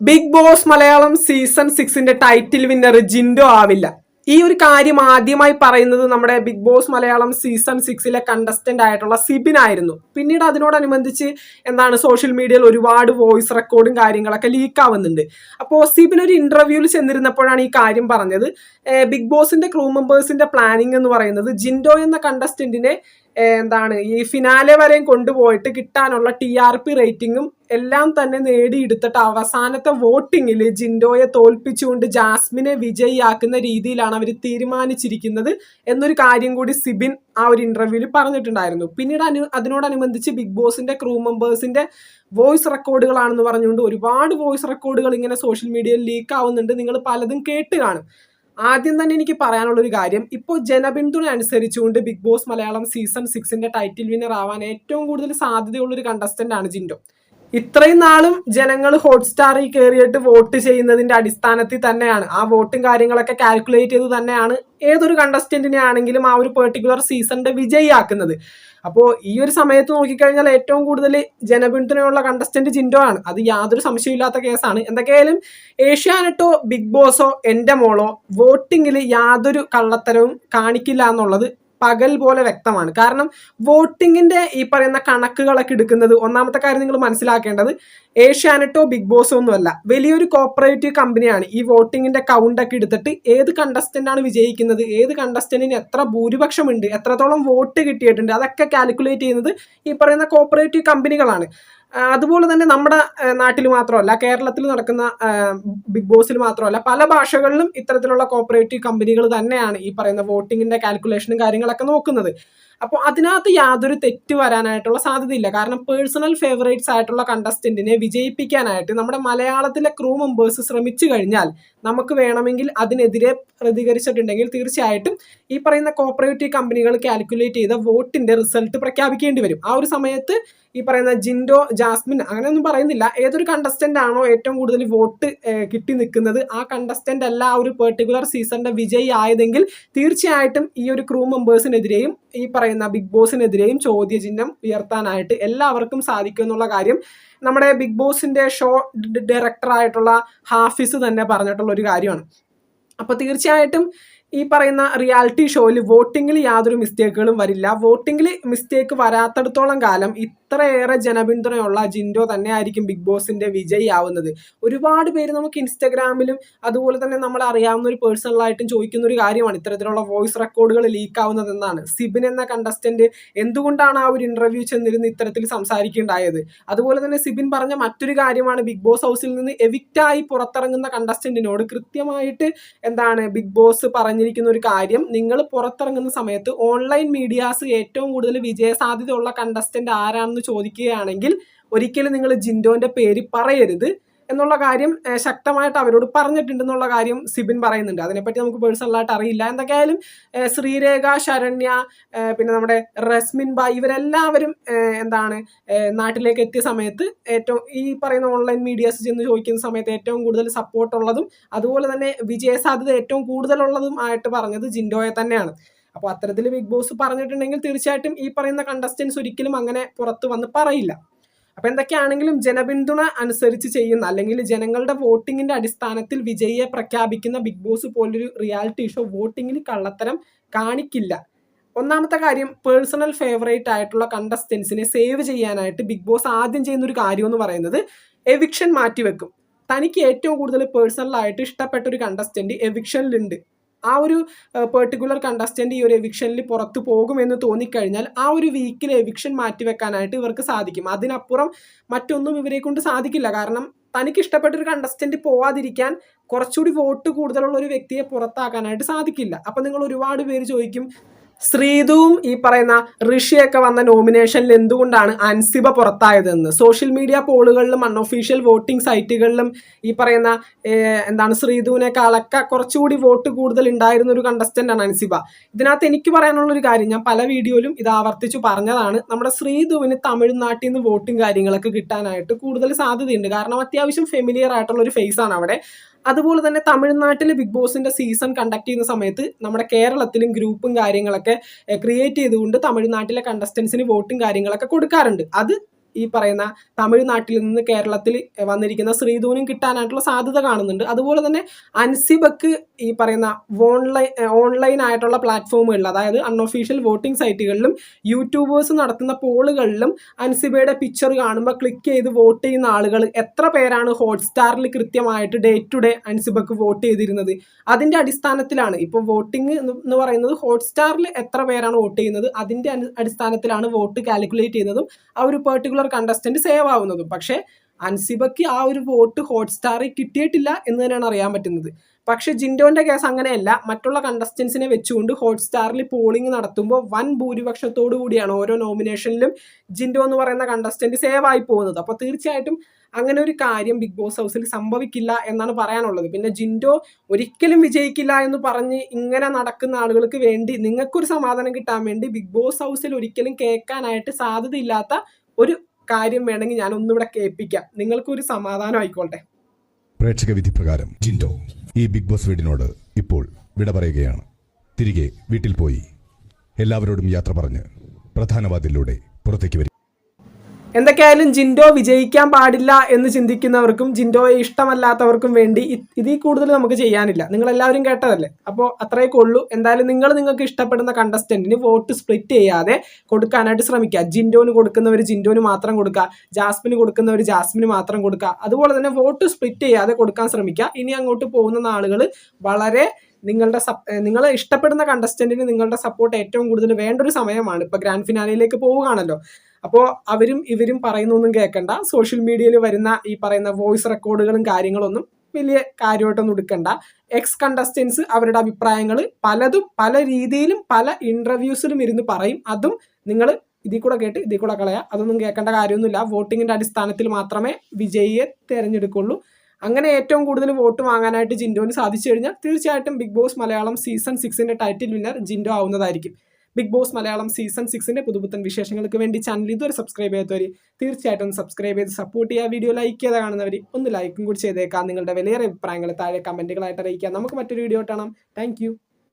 Big Boss Malayalam season 6 title winner Jinto ആവില്ല. ഈ ഒരു കാര്യം ആദ്യമായി പറയുന്നത് നമ്മുടെ Bigg Boss Malayalam season 6 contestant ആയിട്ടുള്ള സിബിൻ ആയിരുന്നു. പിന്നീട് അതിനോടനുബന്ധിച്ച് സോഷ്യൽ മീഡിയയിൽ ഒരുപാട് വോയിസ് റെക്കോർഡും കാര്യങ്ങളൊക്കെ ലീക്ക് ആവുന്നുണ്ട്. അപ്പോൾ സിബിൻ ഒരു ഇന്റർവ്യൂവിൽ ചെന്നിരുന്നപ്പോഴാണ് ഈ കാര്യം പറഞ്ഞത്. ബിഗ് ബോസിന്റെ ക്രൂ മെമ്പേഴ്സിന്റെ പ്ലാനിങ് എന്ന് പറയുന്നത് ജിൻഡോ എന്ന കണ്ടസ്റ്റന്റിനെ ഈ ഫിനാലെ വരെയും കൊണ്ടുപോയിട്ട് കിട്ടാനുള്ള TRP റേറ്റിംഗും എല്ലാം തന്നെ നേടിയെടുത്തിട്ട് അവസാനത്തെ വോട്ടിങ്ങിൽ ജിൻഡോയെ തോൽപ്പിച്ചുകൊണ്ട് ജാസ്മിനെ വിജയിയാക്കുന്ന രീതിയിലാണ് അവർ തീരുമാനിച്ചിരിക്കുന്നത് എന്നൊരു കാര്യം കൂടി സിബിൻ ആ ഒരു ഇന്റർവ്യൂവിൽ പറഞ്ഞിട്ടുണ്ടായിരുന്നു. പിന്നീട് അതിനോടനുബന്ധിച്ച് ബിഗ് ബോസിന്റെ ക്രൂ മെമ്പേഴ്സിന്റെ വോയിസ് റെക്കോർഡുകളാണെന്ന് പറഞ്ഞുകൊണ്ട് ഒരുപാട് വോയിസ് റെക്കോർഡുകൾ ഇങ്ങനെ സോഷ്യൽ മീഡിയയിൽ ലീക്ക് ആവുന്നുണ്ട്. നിങ്ങൾ പലതും കേട്ട് കാണും. ആദ്യം തന്നെ എനിക്ക് പറയാനുള്ള ഒരു കാര്യം, ഇപ്പോൾ ജനപിന്തുണ അനുസരിച്ചുകൊണ്ട് Bigg Boss Malayalam season 6 title winner ആവാൻ ഏറ്റവും കൂടുതൽ സാധ്യതയുള്ള ഒരു കണ്ടസ്റ്റന്റ് ആണ് ജിൻഡോ. ഇത്രയും നാളും ജനങ്ങൾ ഹോട്ട്സ്റ്റാറിൽ കയറിയിട്ട് വോട്ട് ചെയ്യുന്നതിന്റെ അടിസ്ഥാനത്തിൽ തന്നെയാണ്, ആ വോട്ടും കാര്യങ്ങളൊക്കെ കാൽക്കുലേറ്റ് ചെയ്ത് തന്നെയാണ് ഏതൊരു കണ്ടസ്റ്റന്റിനെ ആണെങ്കിലും ആ ഒരു പെർട്ടിക്കുലർ സീസണിന്റെ വിജയിയാക്കുന്നത്. അപ്പോൾ ഈ ഒരു സമയത്ത് നോക്കിക്കഴിഞ്ഞാൽ ഏറ്റവും കൂടുതൽ ജനപിന്തുണയുള്ള കണ്ടസ്റ്റന്റ് ജിൻഡോ ആണ്. അത് യാതൊരു സംശയമില്ലാത്ത കേസാണ്. എന്തൊക്കെയായാലും ഏഷ്യാനെറ്റോ ബിഗ് ബോസോ എൻ്റെ മോളോ വോട്ടിങ്ങിൽ യാതൊരു കള്ളത്തരവും കാണിക്കില്ല എന്നുള്ളത് പകൽ പോലെ വ്യക്തമാണ്. കാരണം വോട്ടിങ്ങിന്റെ ഈ പറയുന്ന കണക്കുകളൊക്കെ എടുക്കുന്നത്, ഒന്നാമത്തെ കാര്യം നിങ്ങൾ മനസ്സിലാക്കേണ്ടത്, ഏഷ്യാനെറ്റോ ബിഗ് ബോസോ ഒന്നുമല്ല, വലിയൊരു കോപ്പറേറ്റീവ് കമ്പനിയാണ് ഈ വോട്ടിങ്ങിന്റെ കൗണ്ടൊക്കെ എടുത്തിട്ട് ഏത് കണ്ടസ്റ്റന്റ് ആണ് വിജയിക്കുന്നത്, ഏത് കണ്ടസ്റ്റന്റിന് എത്ര ഭൂരിപക്ഷമുണ്ട്, എത്രത്തോളം വോട്ട് കിട്ടിയിട്ടുണ്ട്, അതൊക്കെ കാൽക്കുലേറ്റ് ചെയ്യുന്നത് ഈ പറയുന്ന കോപ്പറേറ്റീവ് കമ്പനികളാണ്. അതുപോലെ തന്നെ നമ്മുടെ നാട്ടിൽ മാത്രമല്ല, കേരളത്തിൽ നടക്കുന്ന ബിഗ് ബോസിൽ മാത്രമല്ല, പല ഭാഷകളിലും ഇത്തരത്തിലുള്ള കോപ്പറേറ്റീവ് കമ്പനികൾ തന്നെയാണ് ഈ പറയുന്ന വോട്ടിങ്ങിന്റെ കാൽക്കുലേഷനും കാര്യങ്ങളൊക്കെ നോക്കുന്നത്. അപ്പോൾ അതിനകത്ത് യാതൊരു തെറ്റ് വരാനായിട്ടുള്ള സാധ്യതയില്ല. കാരണം പേഴ്സണൽ ഫേവറേറ്റ്സ് ആയിട്ടുള്ള കണ്ടസ്റ്റന്റിനെ വിജയിപ്പിക്കാനായിട്ട് നമ്മുടെ മലയാളത്തിലെ ക്രൂ മെമ്പേഴ്സ് ശ്രമിച്ചു കഴിഞ്ഞാൽ നമുക്ക് വേണമെങ്കിൽ അതിനെതിരെ പ്രതികരിച്ചിട്ടുണ്ടെങ്കിൽ തീർച്ചയായിട്ടും ഈ പറയുന്ന കോപ്പറേറ്റീവ് കമ്പനികൾ കാൽക്കുലേറ്റ് ചെയ്ത വോട്ടിന്റെ റിസൾട്ട് പ്രഖ്യാപിക്കേണ്ടി വരും. ആ ഒരു സമയത്ത് ഈ പറയുന്ന ജിൻഡോ, ജാസ്മിൻ അങ്ങനെയൊന്നും പറയുന്നില്ല, ഏതൊരു കണ്ടസ്റ്റന്റ് ആണോ ഏറ്റവും കൂടുതൽ വോട്ട് കിട്ടി നിൽക്കുന്നത് ആ കണ്ടസ്റ്റന്റ് അല്ല ആ ഒരു പെർട്ടിക്കുലർ സീസണിന്റെ വിജയി ആയതെങ്കിൽ തീർച്ചയായിട്ടും ഈ ഒരു ക്രൂ മെമ്പേഴ്സിനെതിരെയും ഈ പറയുന്ന ബിഗ് ബോസിനെതിരെയും ചോദ്യചിഹ്നം ഉയർത്താനായിട്ട് എല്ലാവർക്കും സാധിക്കും എന്നുള്ള കാര്യം നമ്മുടെ ബിഗ് ബോസിന്റെ ഷോ ഡയറക്ടർ ആയിട്ടുള്ള ഹാഫിസ് തന്നെ പറഞ്ഞിട്ടുള്ള ഒരു കാര്യമാണ്. അപ്പോൾ തീർച്ചയായിട്ടും ഈ പറയുന്ന റിയാലിറ്റി ഷോയിൽ വോട്ടിങ്ങിൽ യാതൊരു മിസ്റ്റേക്കുകളും വരില്ല. വോട്ടിങ്ങിൽ മിസ്റ്റേക്ക് വരാത്തടത്തോളം കാലം ഇത്രയേറെ ജനപിന്തുണയുള്ള ജിൻഡോ തന്നെ ആയിരിക്കും ബിഗ് ബോസിന്റെ വിജയിയാവുന്നത്. ഒരുപാട് പേര് നമുക്ക് ഇൻസ്റ്റഗ്രാമിലും അതുപോലെ തന്നെ നമ്മൾ അറിയാവുന്ന ഒരു പേഴ്സണലായിട്ടും ചോദിക്കുന്ന ഒരു കാര്യമാണ് ഇത്തരത്തിലുള്ള വോയിസ് റെക്കോർഡുകൾ ലീക്ക് ആവുന്നത് എന്നാണ്. സിബിൻ എന്ന കണ്ടസ്റ്റന്റ് എന്തുകൊണ്ടാണ് ആ ഒരു ഇന്റർവ്യൂ ചെന്നിരുന്ന് ഇത്തരത്തിൽ സംസാരിക്കുകയുണ്ടായത്. അതുപോലെ തന്നെ സിബിൻ പറഞ്ഞ മറ്റൊരു കാര്യമാണ്, ബിഗ് ബോസ് ഹൗസിൽ നിന്ന് എവിക്റ്റായി പുറത്തിറങ്ങുന്ന കണ്ടസ്റ്റന്റിനോട് കൃത്യമായിട്ട് ബിഗ് ബോസ് പറഞ്ഞിരിക്കുന്ന ഒരു കാര്യം, നിങ്ങൾ പുറത്തിറങ്ങുന്ന സമയത്ത് ഓൺലൈൻ മീഡിയാസ് ഏറ്റവും കൂടുതൽ വിജയസാധ്യതയുള്ള കണ്ടസ്റ്റന്റ് ആരാണെന്ന് ചോദിക്കുകയാണെങ്കിൽ ഒരിക്കലും നിങ്ങൾ ജിൻഡോന്റെ പേര് പറയരുത് എന്നുള്ള കാര്യം ശക്തമായിട്ട് അവരോട് പറഞ്ഞിട്ടുണ്ടെന്നുള്ള കാര്യം സിബിൻ പറയുന്നുണ്ട്. അതിനെപ്പറ്റി നമുക്ക് പേഴ്സണലായിട്ട് അറിയില്ല. എന്തൊക്കെയായാലും ശ്രീരേഖ, ശരണ്യ, പിന്നെ നമ്മുടെ റസ്മിൻ ബായ് ഇവരെല്ലാവരും നാട്ടിലേക്ക് എത്തിയ സമയത്ത് ഏറ്റവും ഈ പറയുന്ന ഓൺലൈൻ മീഡിയാസ് ചെന്ന് ചോദിക്കുന്ന സമയത്ത് ഏറ്റവും കൂടുതൽ സപ്പോർട്ട് ഉള്ളതും അതുപോലെ തന്നെ വിജയസാധ്യത ഏറ്റവും കൂടുതലുള്ളതും ആയിട്ട് പറഞ്ഞത് ജിൻഡോയെ തന്നെയാണ്. അപ്പോൾ അത്തരത്തിൽ ബിഗ് ബോസ് പറഞ്ഞിട്ടുണ്ടെങ്കിൽ തീർച്ചയായിട്ടും ഈ പറയുന്ന കണ്ടസ്റ്റൻസ് ഒരിക്കലും അങ്ങനെ പുറത്ത് വന്ന് പറയില്ല. അപ്പൊ എന്തൊക്കെയാണെങ്കിലും ജനപിന്തുണ അനുസരിച്ച് ചെയ്യുന്ന അല്ലെങ്കിൽ ജനങ്ങളുടെ വോട്ടിങ്ങിന്റെ അടിസ്ഥാനത്തിൽ വിജയിയെ പ്രഖ്യാപിക്കുന്ന ബിഗ് ബോസ് പോലൊരു റിയാലിറ്റി ഷോ വോട്ടിങ്ങിൽ കള്ളത്തരം കാണിക്കില്ല. ഒന്നാമത്തെ കാര്യം, പേഴ്സണൽ ഫേവറേറ്റ് ആയിട്ടുള്ള കണ്ടസ്റ്റൻസിനെ സേവ് ചെയ്യാനായിട്ട് ബിഗ് ബോസ് ആദ്യം ചെയ്യുന്ന ഒരു കാര്യം എന്ന് പറയുന്നത് എവിക്ഷൻ മാറ്റിവെക്കും. തനിക്ക് ഏറ്റവും കൂടുതൽ പേഴ്സണലായിട്ട് ഇഷ്ടപ്പെട്ട ഒരു കണ്ടസ്റ്റന്റ് എവിക്ഷനിലുണ്ട്, ആ ഒരു പെർട്ടിക്കുലർ കണ്ടസ്റ്റന്റ് ഈ ഒരു എവിക്ഷനിൽ പുറത്തു പോകുമെന്ന് തോന്നിക്കഴിഞ്ഞാൽ ആ ഒരു വീക്കിൽ എവിക്ഷൻ മാറ്റിവെക്കാനായിട്ട് ഇവർക്ക് സാധിക്കും. അതിനപ്പുറം മറ്റൊന്നും ഇവരെ കൊണ്ട് സാധിക്കില്ല. കാരണം തനിക്ക് ഇഷ്ടപ്പെട്ട ഒരു കണ്ടസ്റ്റന്റ് പോവാതിരിക്കാൻ കുറച്ചുകൂടി വോട്ട് കൂടുതലുള്ള ഒരു വ്യക്തിയെ പുറത്താക്കാനായിട്ട് സാധിക്കില്ല. അപ്പം നിങ്ങൾ ഒരുപാട് പേര് ചോദിക്കും, ശ്രീതുവും ഈ പറയുന്ന ഋഷിയൊക്കെ വന്ന നോമിനേഷനിൽ എന്തുകൊണ്ടാണ് അൻസിബ പുറത്തായതെന്ന്. സോഷ്യൽ മീഡിയ പോളുകളിലും അൺഒഫീഷ്യൽ വോട്ടിംഗ് സൈറ്റുകളിലും ഈ പറയുന്ന ശ്രീതുവിനേക്കാളൊക്കെ കുറച്ചുകൂടി വോട്ട് കൂടുതൽ ഉണ്ടായിരുന്ന ഒരു കണ്ടസ്റ്റന്റ് ആണ് അൻസിബ. ഇതിനകത്ത് എനിക്ക് പറയാനുള്ള ഒരു കാര്യം, ഞാൻ പല വീഡിയോയിലും ഇത് ആവർത്തിച്ചു പറഞ്ഞതാണ്, നമ്മുടെ ശ്രീതുവിന് തമിഴ്നാട്ടിൽ നിന്ന് വോട്ടും കാര്യങ്ങളൊക്കെ കിട്ടാനായിട്ട് കൂടുതൽ സാധ്യതയുണ്ട്. കാരണം അത്യാവശ്യം ഫെമിലിയർ ആയിട്ടുള്ള ഒരു ഫേസ് ആണ് അവിടെ. അതുപോലെ തന്നെ തമിഴ്നാട്ടിൽ ബിഗ് ബോസിന്റെ സീസൺ കണ്ടക്ട് ചെയ്യുന്ന സമയത്ത് നമ്മുടെ കേരളത്തിലും ഗ്രൂപ്പും കാര്യങ്ങളൊക്കെ ക്രിയേറ്റ് ചെയ്തുകൊണ്ട് തമിഴ്നാട്ടിലെ കണ്ടസ്റ്റൻസിന് വോട്ടും കാര്യങ്ങളൊക്കെ കൊടുക്കാറുണ്ട്. അത് ഈ പറയുന്ന തമിഴ്നാട്ടിൽ നിന്ന് കേരളത്തിൽ വന്നിരിക്കുന്ന ശ്രീധുവിനും കിട്ടാനായിട്ടുള്ള സാധ്യത കാണുന്നുണ്ട്. അതുപോലെ തന്നെ അൻസിബക്ക് ഈ പറയുന്ന ഓൺലൈൻ ആയിട്ടുള്ള പ്ലാറ്റ്ഫോമുകളിൽ, അതായത് അൺഒഫീഷ്യൽ വോട്ടിംഗ് സൈറ്റുകളിലും യൂട്യൂബേഴ്സ് നടത്തുന്ന പോളുകളിലും അൻസിബയുടെ പിക്ചർ കാണുമ്പോൾ ക്ലിക്ക് ചെയ്ത് വോട്ട് ചെയ്യുന്ന ആളുകൾ എത്ര പേരാണ് ഹോട്ട്സ്റ്റാറിൽ കൃത്യമായിട്ട് ഡേ ടു ഡേ അൻസിബക്ക് വോട്ട് ചെയ്തിരുന്നത്, അതിൻ്റെ അടിസ്ഥാനത്തിലാണ് ഇപ്പോൾ വോട്ടിംഗ് എന്ന് പറയുന്നത്. ഹോട്ട്സ്റ്റാറിൽ എത്ര പേരാണ് വോട്ട് ചെയ്യുന്നത് അതിൻ്റെ അടിസ്ഥാനത്തിലാണ് വോട്ട് കാൽക്കുലേറ്റ് ചെയ്യുന്നതും ആ ഒരു പെർട്ടിക്കുലർ കണ്ടസ്റ്റന്റ് സേവ് ആവുന്നതും. പക്ഷേ അൻസിബയ്ക്ക് ആ ഒരു വോട്ട് ഹോട്ട്സ്റ്റാറിൽ കിട്ടിയിട്ടില്ല എന്ന് തന്നെയാണ് അറിയാൻ പറ്റുന്നത്. പക്ഷേ ജിൻഡോന്റെ കേസ് അങ്ങനെയല്ല. മറ്റുള്ള കണ്ടസ്റ്റൻസിനെ വെച്ചുകൊണ്ട് ഹോട്ട്സ്റ്റാറിൽ പോളിംഗ് നടത്തുമ്പോൾ വൻ ഭൂരിപക്ഷത്തോടു കൂടിയാണ് ഓരോ നോമിനേഷനിലും ജിൻഡോ എന്ന് പറയുന്ന കണ്ടസ്റ്റന്റ് സേവ് ആയി പോകുന്നത്. അപ്പോൾ തീർച്ചയായിട്ടും അങ്ങനെ ഒരു കാര്യം ബിഗ് ബോസ് ഹൗസിൽ സംഭവിക്കില്ല എന്നാണ് പറയാനുള്ളത്. പിന്നെ ജിൻഡോ ഒരിക്കലും വിജയിക്കില്ല എന്ന് പറഞ്ഞ് ഇങ്ങനെ നടക്കുന്ന ആളുകൾക്ക് വേണ്ടി, നിങ്ങൾക്കൊരു സമാധാനം കിട്ടാൻ വേണ്ടി, ബിഗ് ബോസ് ഹൗസിൽ ഒരിക്കലും കേൾക്കാനായിട്ട് സാധ്യതയില്ലാത്ത ഒരു കാര്യം വേണമെങ്കിൽ ഞാൻ ഒന്നിവിടെ കേൾപ്പിക്കാം. നിങ്ങൾക്കൊരു സമാധാനം ആയിക്കോട്ടെ. പ്രേക്ഷക വിധി പ്രകാരം ജിൻഡോ ഈ ബിഗ് ബോസ് വീടിനോട് ഇപ്പോൾ വിട പറയുകയാണ്. തിരികെ വീട്ടിൽ പോയി എല്ലാവരോടും യാത്ര പറഞ്ഞ് പ്രധാന വാതിലിലൂടെ പുറത്തേക്ക് വരും. എന്തൊക്കെയായാലും ജിൻഡോ വിജയിക്കാൻ പാടില്ല എന്ന് ചിന്തിക്കുന്നവർക്കും ജിൻഡോയെ ഇഷ്ടമല്ലാത്തവർക്കും വേണ്ടി ഇതിൽ കൂടുതൽ നമുക്ക് ചെയ്യാനില്ല. നിങ്ങളെല്ലാവരും കേട്ടതല്ലേ, അപ്പോൾ അത്രയൊക്കെ ഉള്ളൂ. എന്തായാലും നിങ്ങൾക്ക് ഇഷ്ടപ്പെടുന്ന കണ്ടസ്റ്റന്റിന് വോട്ട് സ്പ്ലിറ്റ് ചെയ്യാതെ കൊടുക്കാനായിട്ട് ശ്രമിക്കുക. ജിൻഡോന് കൊടുക്കുന്നവർ ജിൻഡോന് മാത്രം കൊടുക്കുക, ജാസ്മിന് കൊടുക്കുന്നവർ ജാസ്മിന് മാത്രം കൊടുക്കുക. അതുപോലെ തന്നെ വോട്ട് സ്പ്ലിറ്റ് ചെയ്യാതെ കൊടുക്കാൻ ശ്രമിക്കുക. ഇനി അങ്ങോട്ട് പോകുന്ന ആളുകൾ വളരെ നിങ്ങൾ ഇഷ്ടപ്പെടുന്ന കണ്ടസ്റ്റന്റിന് നിങ്ങളുടെ സപ്പോർട്ട് ഏറ്റവും കൂടുതൽ വേണ്ട ഒരു സമയമാണ്. ഇപ്പോൾ ഗ്രാൻഡ് ഫിനാലയിലേക്ക് പോവുകയാണല്ലോ. അപ്പോൾ അവരും ഇവരും പറയുന്നൊന്നും കേൾക്കണ്ട. സോഷ്യൽ മീഡിയയിൽ വരുന്ന ഈ പറയുന്ന വോയിസ് റെക്കോർഡുകളും കാര്യങ്ങളൊന്നും വലിയ കാര്യമായിട്ടൊന്നും എടുക്കണ്ട. എക്സ് കണ്ടസ്റ്റൻസ് അവരുടെ അഭിപ്രായങ്ങൾ പലതും പല രീതിയിലും പല ഇൻ്റർവ്യൂസിലും ഇരുന്ന് പറയും. അതും നിങ്ങൾ ഇതിൽ കൂടെ കേട്ട് ഇതിൽ കൂടെ കളയുക. അതൊന്നും കേൾക്കേണ്ട കാര്യമൊന്നുമില്ല. വോട്ടിങ്ങിൻ്റെ അടിസ്ഥാനത്തിൽ മാത്രമേ വിജയിയെ തിരഞ്ഞെടുക്കുള്ളൂ. അങ്ങനെ ഏറ്റവും കൂടുതൽ വോട്ട് വാങ്ങാനായിട്ട് ജിൻഡോന് സാധിച്ചു കഴിഞ്ഞാൽ തീർച്ചയായിട്ടും Bigg Boss Malayalam season 6 title winner Jinto ആവുന്നതായിരിക്കും. ബിഗ് ബോസ് മലയാളം സീസൺ 6 പുതുപുത്തൻ വിശേഷങ്ങൾക്ക് വേണ്ടി ചാനൽ ഇതുവരെ സബ്സ്ക്രൈബ് ചെയ്യാത്തവർ തീർച്ചയായിട്ടും സബ്സ്ക്രൈബ് ചെയ്ത് സപ്പോർട്ട് ചെയ്യുക. വീഡിയോ ലൈക്ക് ചെയ്ത് കാണുന്നവർ ഒന്ന് ലൈക്കും കൂടി ചെയ്തേക്കാം. നിങ്ങളുടെ വിലയേറെ അഭിപ്രായങ്ങൾ താഴെ കമൻറ്റുകളായിട്ട് അറിയിക്കുക. നമുക്ക് മറ്റൊരു വീഡിയോ കാണാം. താങ്ക്